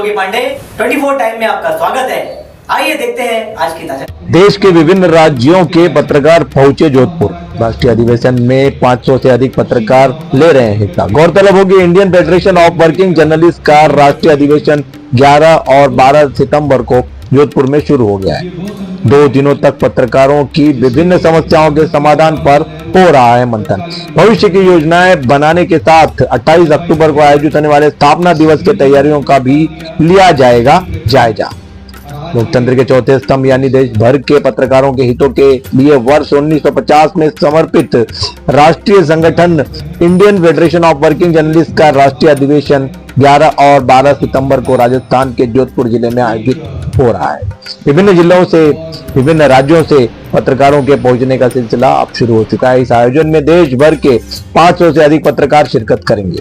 योगी Pandey 24 time में आपका स्वागत है। आइए देखते हैं आज की ताजा। देश के विभिन्न राज्यों के पत्रकार पहुंचे जोधपुर। राष्ट्रीय अधिवेशन में 500 से अधिक पत्रकार ले रहे हैं हिस्सा। गौरतलब हो कि Indian federation of working journalist का राष्ट्रीय अधिवेशन 11 और 12 सितंबर को जोधपुर में शुरू हो गया है। 2 दिनों तक पत्रकारों की विभिन्न समस्याओं के समाधान पर हो रहा है मंथन। भविष्य की योजनाएं बनाने के साथ 28 अक्टूबर को आयोजित होने वाले स्थापना दिवस की तैयारियों का भी लिया जाएगा जायजा। लोकतंत्र के चौथे स्तंभ यानी देश भर के पत्रकारों के हितों के लिए वर्ष 1950 में समर्पित राष्ट्रीय संगठन Indian federation of working journalist का राष्ट्रीय अधिवेशन 11 और 12 सितंबर को राजस्थान के जोधपुर जिले में आयोजित हो रहा है। विभिन्न जिलों से विभिन्न राज्यों से पत्रकारों के पहुंचने का सिलसिला अब शुरू हो चुका है। इस आयोजन में देश भर के 500 से अधिक पत्रकार शिरकत करेंगे।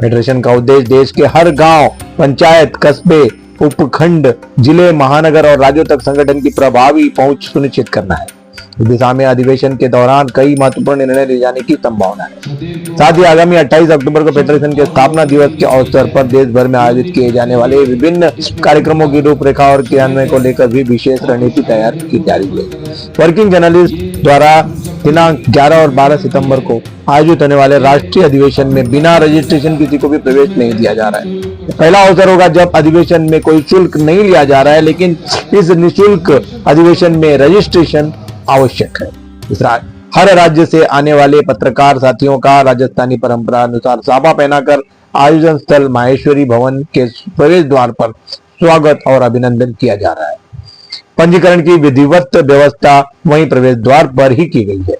फेडरेशन का उद्देश्य देश के हर गांव, पंचायत, कस्बे, उपखंड, जिले, महानगर और राज्यों तक संगठन की प्रभावी पहुंच सुनिश्चित करना है। इस दिशा में अधिवेशन के दौरान कई महत्वपूर्ण निर्णय लिए जाने की संभावना है। साथ ही आगामी 28 अक्टूबर को फेडरेशन के स्थापना दिवस के अवसर पर देश भर में आयोजित किए जाने वाले विभिन्न कार्यक्रमों की रूपरेखा और क्रियान्वयन को लेकर भी विशेष रणनीति तैयार की जा रही है। वर्किंग जर्नलिस्ट द्वारा दिनांक 11 और 12 सितंबर को आयोजित होने वाले राष्ट्रीय अधिवेशन में बिना रजिस्ट्रेशन किसी को भी प्रवेश नहीं दिया जा रहा है। पहला अवसर होगा जब अधिवेशन में कोई शुल्क नहीं लिया जा रहा है, लेकिन इस निःशुल्क अधिवेशन में रजिस्ट्रेशन आवश्यक है। इस हर राज्य से आने वाले पत्रकार साथियों का राजस्थानी परंपरा अनुसार साफा पहनाकर आयोजन स्थल माहेश्वरी भवन के प्रवेश द्वार पर स्वागत और अभिनंदन किया जा रहा है। पंजीकरण की विधिवत व्यवस्था वहीं प्रवेश द्वार पर ही की गई है।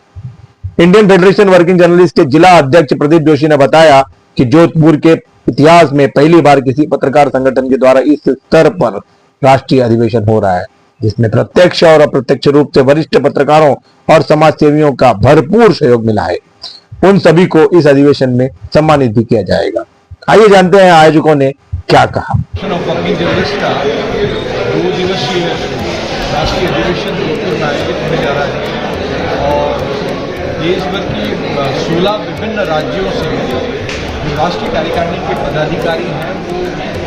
इंडियन फेडरेशन वर्किंग जर्नलिस्ट के जिला अध्यक्ष प्रदीप जोशी ने बताया कि जोधपुर के इतिहास में पहली बार किसी पत्रकार संगठन के द्वारा इस स्तर पर राष्ट्रीय अधिवेशन हो रहा है, जिसमें प्रत्यक्ष और अप्रत्यक्ष रूप से वरिष्ठ पत्रकारों और समाज सेवियों का भरपूर सहयोग मिला है। उन सभी को इस अधिवेशन में सम्मानित भी किया जाएगा। आइए जानते हैं आयोजकों ने क्या कहा। वर्किंग जर्नलिस्ट का 2 दिवसीय राष्ट्रीय अधिवेशन जोधपुर में आयोजित होने जा रहा है और देश भर की 16 विभिन्न राज्यों से जो राष्ट्रीय कार्यकारिणी के पदाधिकारी हैं वो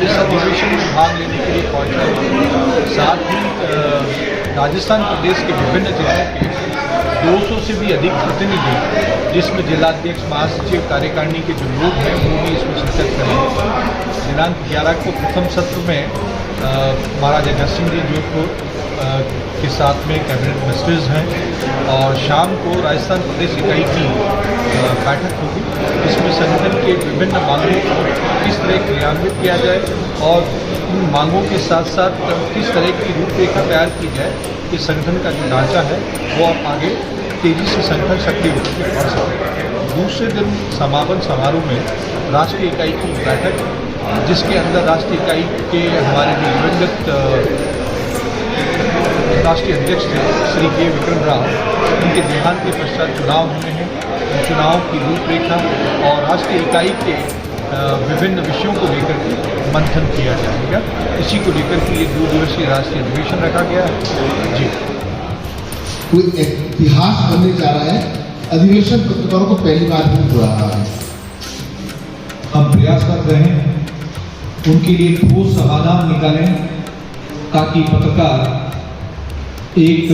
इस अधिवेशन में भाग लेने के लिए पहुंच रहे हैं। साथ ही राजस्थान प्रदेश के विभिन्न जिलों के 200 से भी अधिक प्रतिनिधि, जिसमें जिलाध्यक्ष, महासचिव, कार्यकारिणी के जो लोग हैं वो भी इसमें शिरकत करेंगे। दिनांक 11 को प्रथम सत्र में महाराजा अग्रसेन सिंह जी जोधपुर के साथ में कैबिनेट मिनिस्टर्स हैं और शाम को राजस्थान प्रदेश इकाई की बैठक होगी, जिसमें संगठन के विभिन्न मांगों को किस तरह क्रियान्वित किया जाए और उन मांगों के साथ साथ किस तरह की रूपरेखा तैयार की जाए कि संगठन का जो ढांचा है वो अब आगे तेजी से संगठन सक्रिय होकर के बढ़ सके। दूसरे दिन समापन समारोह में राष्ट्रीय इकाई की बैठक, जिसके अंदर राष्ट्रीय इकाई के हमारे जो दिवंगत राष्ट्रीय अध्यक्ष थे श्री के विक्रम राव, उनके देहांत के पश्चात चुनाव होने हैं। चुनाव की रूपरेखा और राष्ट्रीय इकाई के विभिन्न विषयों को लेकर के मंथन किया जाएगा। इसी को लेकर के ये 2 दिवसीय राष्ट्रीय अधिवेशन रखा गया है। जी, कोई इतिहास बनने जा रहा है। अधिवेशन पत्रकारों को पहली बार भी हो रहा है। हम प्रयास कर रहे हैं उनके लिए ठोस समाधान निकालें ताकि पत्रकार एक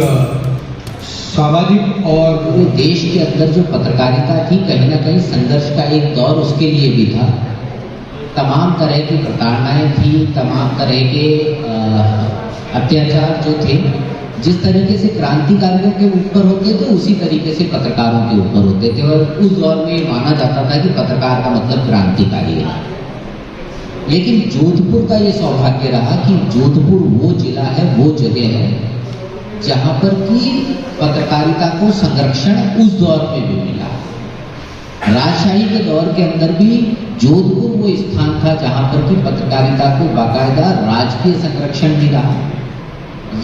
सामाजिक और देश के अंदर जो पत्रकारिता थी कहीं ना कहीं संघर्ष का एक दौर उसके लिए भी था। तमाम तरह की प्रताड़नाएं थी, तमाम तरह के अत्याचार जो थे, जिस तरीके से क्रांतिकारियों के ऊपर होते थे उसी तरीके से पत्रकारों के ऊपर होते थे और उस दौर में माना जाता था कि पत्रकार का मतलब क्रांतिकारी है। लेकिन जोधपुर का ये सौभाग्य रहा कि जोधपुर वो जिला है, वो जगह है जहां पर कि पत्रकारिता को संरक्षण उस दौर में भी मिला। राजशाही के दौर के अंदर भी जोधपुर वो स्थान था जहां पर कि पत्रकारिता को बाकायदा राजकीय संरक्षण मिला।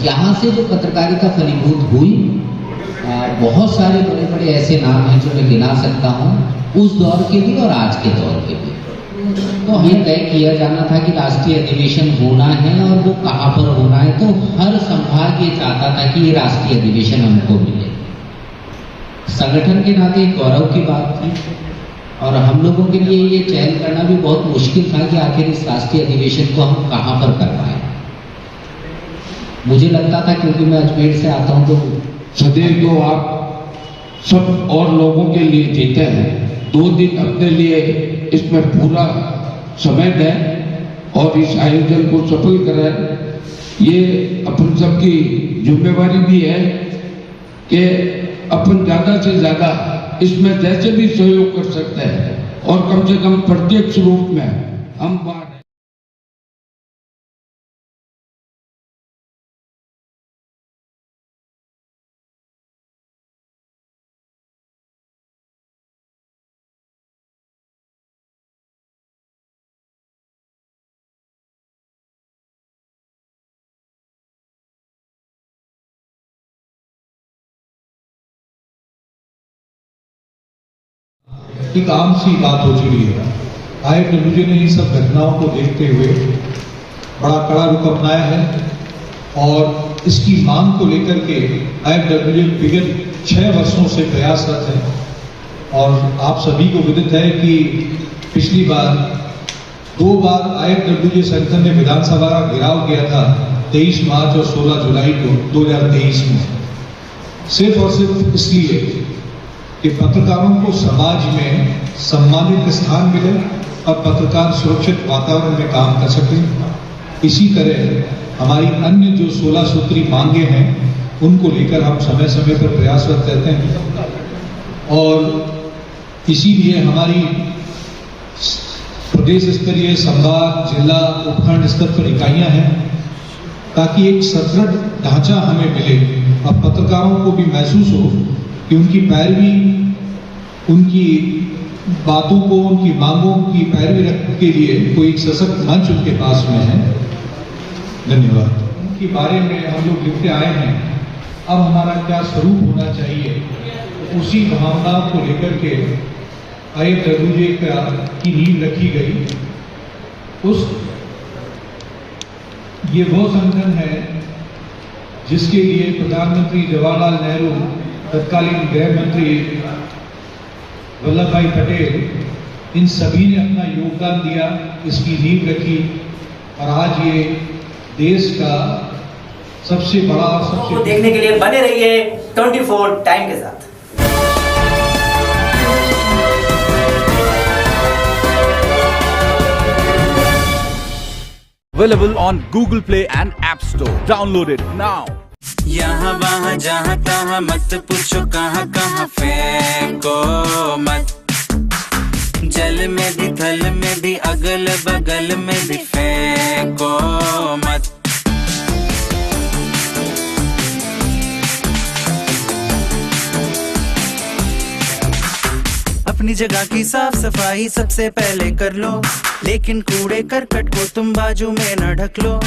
यहाँ से जो पत्रकारिता फलीभूत हुई, बहुत सारे बड़े बड़े ऐसे नाम हैं जो मैं गिना सकता हूँ, उस दौर के भी और आज के दौर के भी। तो ये तय किया जाना था कि राष्ट्रीय अधिवेशन होना है और वो कहाँ पर होना है, तो हर संभाग ये चाहता था कि ये राष्ट्रीय अधिवेशन हमको मिले। संगठन के नाते एक गौरव की बात थी और हम लोगों के लिए ये चयन करना भी बहुत मुश्किल था कि आखिर इस राष्ट्रीय अधिवेशन को हम कहाँ पर कर पाए। मुझे लगता था, क्योंकि मैं अजमेर से आता हूँ, तो सदैव तो आप सब और लोगों के लिए जीते हैं, 2 दिन अपने लिए इसमें पूरा समय दें और इस आयोजन को सफल करें। ये अपन सबकी जिम्मेवारी भी है कि अपन ज़्यादा से ज़्यादा इसमें जैसे भी सहयोग कर सकते हैं और कम से कम प्रत्यक्ष रूप में हम बात एक आम सी बात हो चुकी है। IFWJ ने इन सब घटनाओं को देखते हुए बड़ा कड़ा रुख अपनाया है और इसकी मांग को लेकर के IFWJ विगत 6 वर्षों से प्रयासरत है। और आप सभी को विदित है कि पिछली बार 2 बार IFWJ संगठन ने विधानसभा का घेराव किया था, 23 मार्च और 16 जुलाई को 2023 में, सिर्फ और सिर्फ इसलिए कि पत्रकारों को समाज में सम्मानित स्थान मिले और पत्रकार सुरक्षित वातावरण में काम कर सकें। इसी तरह हमारी अन्य जो 16 सूत्री मांगे हैं उनको लेकर हम समय समय पर प्रयासरत रहते हैं और इसीलिए हमारी प्रदेश स्तरीय, संभाग, जिला, उपखंड स्तर पर इकाइयां हैं ताकि एक सदृढ़ ढांचा हमें मिले और पत्रकारों को भी महसूस हो कि उनकी पैरवी, उनकी बातों को, उनकी मांगों की पैरवी रखने के लिए कोई एक सशक्त मंच उनके पास में है। धन्यवाद। उनके बारे में हम लोग लिखते आए हैं, अब हमारा क्या स्वरूप होना चाहिए, उसी भावना को लेकर के IFWJ की नींव रखी गई। ये वो संगठन है जिसके लिए प्रधानमंत्री जवाहरलाल नेहरू, तत्कालीन गृह मंत्री वल्लभ भाई पटेल, इन सभी ने अपना योगदान दिया, इसकी नींव रखी और आज ये देश का सबसे बड़ा और सबसे देखने के लिए बने रहिए 24 टाइम के साथ। Available on Google Play and App Store. Download it now. यहाँ वहाँ जहाँ तहाँ मत पूछो कहाँ कहाँ फेंको मत, जल में भी थल में भी अगल बगल में भी फेंको मत। अपनी जगह की साफ सफाई सबसे पहले कर लो, लेकिन कूड़े करकट को तुम बाजू में न ढक लो।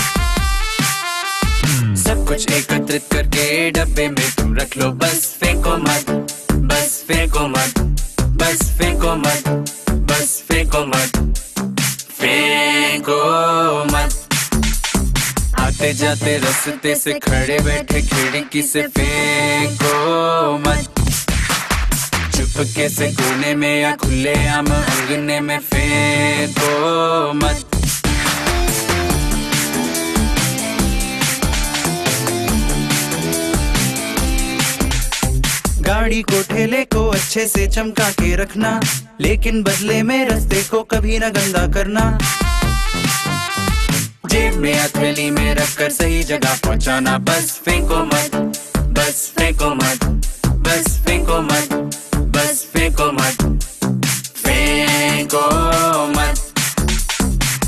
सब कुछ एकत्रित करके डब्बे में तुम रख लो, बस फेंको मत, बस फेंको मत, बस फेंको मत, बस फेंको मत, फेंको मत। आते जाते रास्ते से खड़े बैठे खिड़की से फेंको मत, चुपके से कोने में या खुले आम अंगने में फेंको मत। गाड़ी को ठेले को अच्छे से चमका के रखना, लेकिन बदले में रास्ते को कभी ना गंदा करना। जेब में या थैली में रखकर सही जगह पहुंचाना, बस फेंको मत, बस फेंको मत, बस फेंको मत, बस फेंको मत, फेंको मत।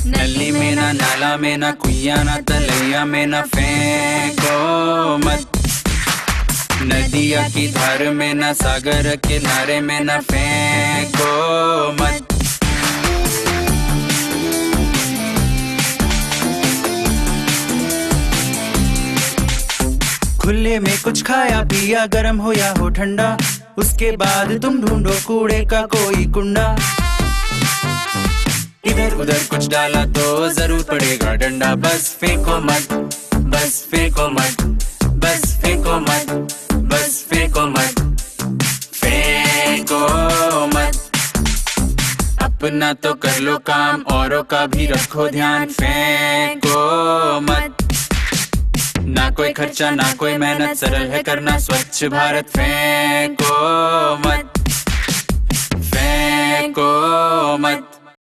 नली में ना, नाला में ना, कुइया ना, तलैया में ना फेंको मत। नदिया की धार में ना, सागर किनारे में ना फेंको मत। खुले में कुछ खाया पिया, गर्म हो या हो ठंडा, उसके बाद तुम ढूंढो कूड़े का कोई कुंडा। इधर उधर कुछ डाला तो जरूर पड़ेगा डंडा, बस फेंको मत, बस फेंको मत, बस फेंको मत, बस फेंको मत, फेंको मत। अपना तो कर लो काम, औरों का भी रखो ध्यान। फेंको मत, ना कोई खर्चा ना कोई मेहनत, सरल है करना स्वच्छ भारत। फेंको मत, फेंको मत।